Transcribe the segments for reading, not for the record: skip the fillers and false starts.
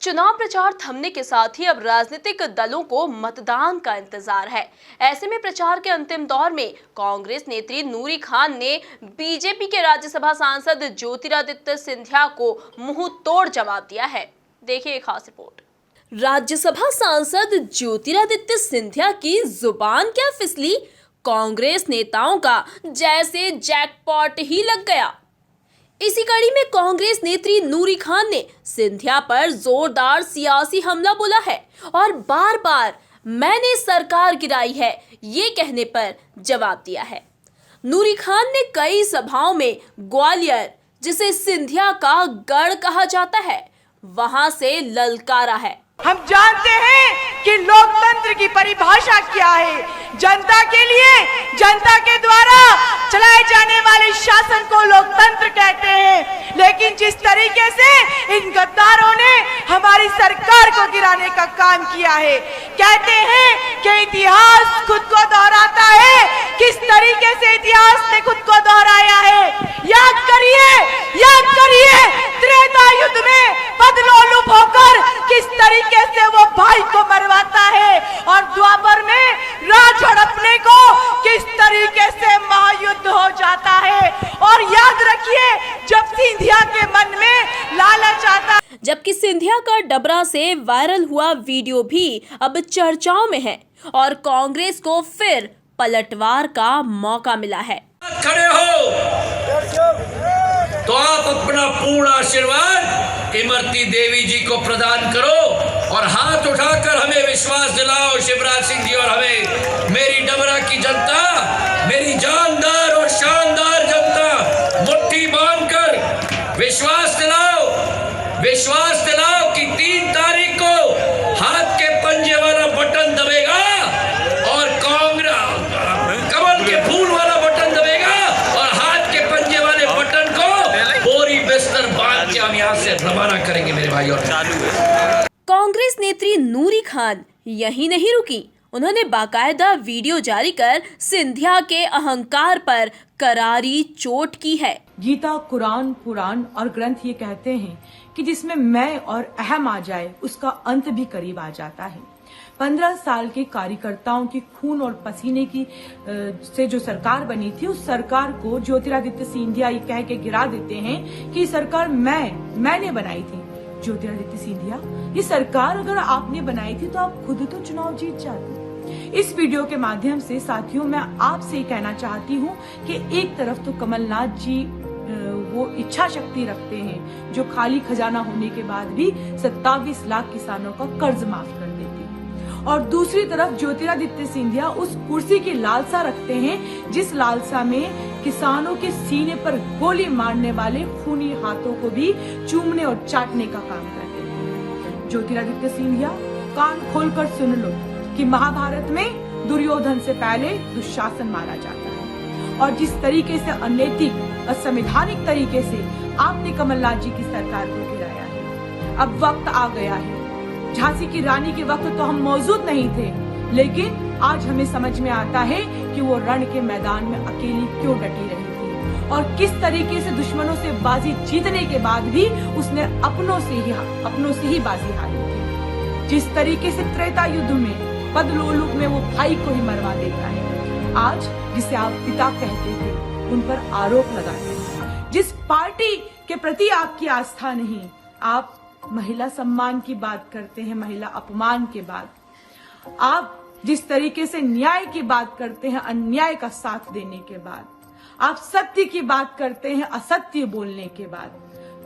चुनाव प्रचार थमने के साथ ही अब राजनीतिक दलों को मतदान का इंतजार है। ऐसे में प्रचार के अंतिम दौर में कांग्रेस नेत्री नूरी खान ने बीजेपी के राज्यसभा सांसद ज्योतिरादित्य सिंधिया को मुंह तोड़ जवाब दिया है। देखिए एक खास रिपोर्ट। राज्यसभा सांसद ज्योतिरादित्य सिंधिया की जुबान क्या फिसली, कांग्रेस नेताओं का जैसे जैकपॉट ही लग गया। इसी कड़ी में कांग्रेस नेत्री नूरी खान ने सिंधिया पर जोरदार सियासी हमला बोला है और बार बार मैंने सरकार गिराई है ये कहने पर जवाब दिया है। नूरी खान ने कई सभाओं में ग्वालियर, जिसे सिंधिया का गढ़ कहा जाता है, वहां से ललकारा है। हम जानते हैं कि लोकतंत्र की परिभाषा क्या है। जनता के लिए, जनता के द्वारा चलाए जाने वाले शासन को लोकतंत्र कहते हैं। लेकिन जिस तरीके से इन गद्दारों ने हमारी सरकार को गिराने का काम किया है, कहते हैं कि इतिहास खुद को दोहराता है। किस तरीके से इतिहास ने खुद को दोहराया है, याद करिए त्रेता युद्ध में पदलोलुप होकर किस तरीके से वो भाई को मरवाता है और द्वापर में राज हड़पने को किस तरीके से महायुद्ध हो जाता है। और याद रखिए, जब सिंधिया के मन में लालच आता है। जबकि सिंधिया का डबरा से वायरल हुआ वीडियो भी अब चर्चाओं में है और कांग्रेस को फिर पलटवार का मौका मिला है। खड़े हो तो आप अपना पूर्ण आशीर्वाद इमरती देवी जी को प्रदान करो और हाथ उठाकर हमें विश्वास दिलाओ, शिवराज सिंह जी और हमें, मेरी डबरा की जनता, मेरी जानदार और शानदार जनता, मुट्ठी बांधकर विश्वास दिलाओ कि 3 तारीख को हाथ के पंजे वाला बटन दबेगा और कांग्रेस कमल के फूल वाला बटन दबेगा और हाथ के पंजे वाले बटन को बोरी बिस्तर बांध के हम यहाँ से रवाना करेंगे मेरे भाई। और कांग्रेस नेत्री नूरी खान यही नहीं रुकी, उन्होंने बाकायदा वीडियो जारी कर सिंधिया के अहंकार पर करारी चोट की है। गीता, कुरान, पुराण और ग्रंथ ये कहते हैं कि जिसमें मैं और अहम आ जाए उसका अंत भी करीब आ जाता है। 15 साल के कार्यकर्ताओं की खून और पसीने की से जो सरकार बनी थी, उस सरकार को ज्योतिरादित्य सिंधिया ये कह के गिरा देते हैं कि सरकार मैंने बनाई थी। ज्योतिरादित्य सिंधिया, ये सरकार अगर आपने बनाई थी तो आप खुद तो चुनाव जीत जाते। इस वीडियो के माध्यम से साथियों, मैं आपसे कहना चाहती हूँ कि एक तरफ तो कमलनाथ जी वो इच्छा शक्ति रखते हैं जो खाली खजाना होने के बाद भी 27 लाख किसानों का कर्ज माफ कर देते हैं, और दूसरी तरफ ज्योतिरादित्य सिंधिया उस कुर्सी की लालसा रखते हैं जिस लालसा में किसानों के सीने पर गोली मारने वाले खूनी हाथों को भी चूमने और चाटने का काम करते हैं। ज्योतिरादित्य सिंधिया, कान खोलकर सुन लो कि महाभारत में दुर्योधन से पहले दुशासन मारा जाता है, और जिस तरीके से अनैतिक, असंवैधानिक तरीके से आपने कमलनाथ जी की सरकार को गिराया है, अब वक्त आ गया है। झांसी की रानी के वक्त तो हम मौजूद नहीं थे, लेकिन आज हमें समझ में आता है कि वो रण के मैदान में अकेली क्यों डटी रही थी और किस तरीके से दुश्मनों से बाजी जीतने के बाद भी उसने अपनों से ही बाजी हारी थी। जिस तरीके से त्रेता युद्ध में पदलोलुप में वो भाई को ही मरवा देता है, आज जिसे आप पिता कहते थे उन पर आरोप लगाते हैं। जिस पार्टी के प्रति आपकी आस्था नहीं, आप महिला सम्मान की बात करते हैं, महिला अपमान के बाद आप जिस तरीके से न्याय की बात करते हैं, अन्याय का साथ देने के बाद आप सत्य की बात करते हैं, असत्य बोलने के बाद,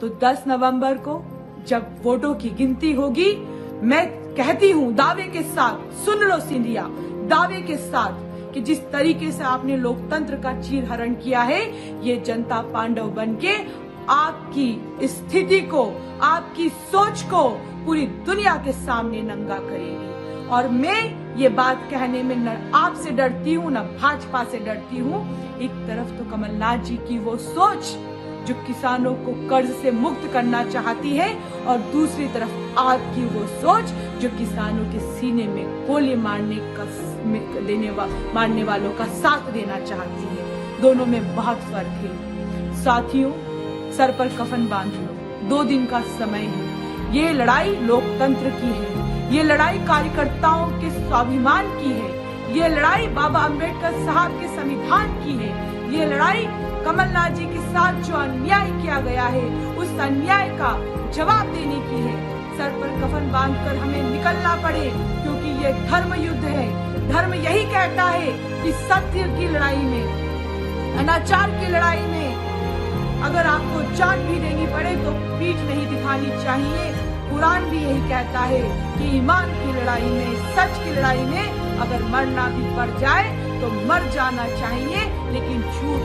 तो 10 नवंबर को जब वोटों की गिनती होगी, मैं कहती हूं दावे के साथ, सुन लो सिंधिया, दावे के साथ कि जिस तरीके से आपने लोकतंत्र का चीरहरण किया है, ये जनता पांडव बनके आपकी स्थिति को, आपकी सोच को पूरी दुनिया के सामने नंगा करेगी। और मैं ये बात कहने में न आपसे डरती हूँ, न भाजपा से डरती हूँ। एक तरफ तो कमलनाथ जी की वो सोच जो किसानों को कर्ज से मुक्त करना चाहती है, और दूसरी तरफ आपकी वो सोच जो किसानों के सीने में गोली मारने वालों का साथ देना चाहती है। दोनों में बहुत फर्क है साथियों। सर पर कफन बांध लो, 2 दिन का समय है। ये लड़ाई लोकतंत्र की है, ये लड़ाई कार्यकर्ताओं के स्वाभिमान की है, ये लड़ाई बाबा अंबेडकर साहब के संविधान की है, ये लड़ाई कमलनाथ जी के साथ जो अन्याय किया गया है उस अन्याय का जवाब देने की है। सर पर कफन बांधकर हमें निकलना पड़े, क्योंकि ये धर्म युद्ध है। धर्म यही कहता है कि सत्य की लड़ाई में, अनाचार की लड़ाई में अगर आपको जान भी देनी पड़े तो पीठ नहीं दिखानी चाहिए। कुरान भी यही कहता है कि ईमान की लड़ाई में, सच की लड़ाई में अगर मरना भी पड़ जाए तो मर जाना चाहिए, लेकिन झूठ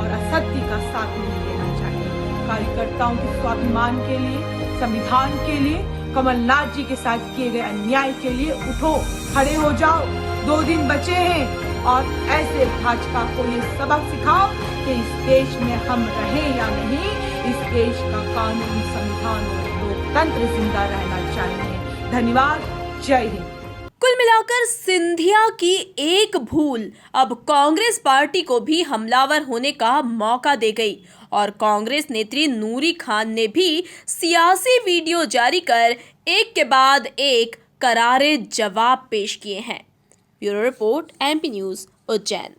और असत्य का साथ नहीं देना चाहिए। कार्यकर्ताओं के स्वाभिमान के लिए, संविधान के लिए, कमलनाथ जी के साथ किए गए अन्याय के लिए उठो, खड़े हो जाओ। 2 दिन बचे हैं और ऐसे भाजपा को ये सबक सिखाओ कि इस देश में हम रहें या नहीं, इस देश का कानून, संविधान और लोकतंत्र जिंदा रहना चाहिए। धन्यवाद। जय हिंद। कुल मिलाकर सिंधिया की एक भूल अब कांग्रेस पार्टी को भी हमलावर होने का मौका दे गई और कांग्रेस नेत्री नूरी खान ने भी सियासी वीडियो जारी कर एक के बाद एक करारे जवाब पेश किए हैं। Bureau report, MP news, Ujjain.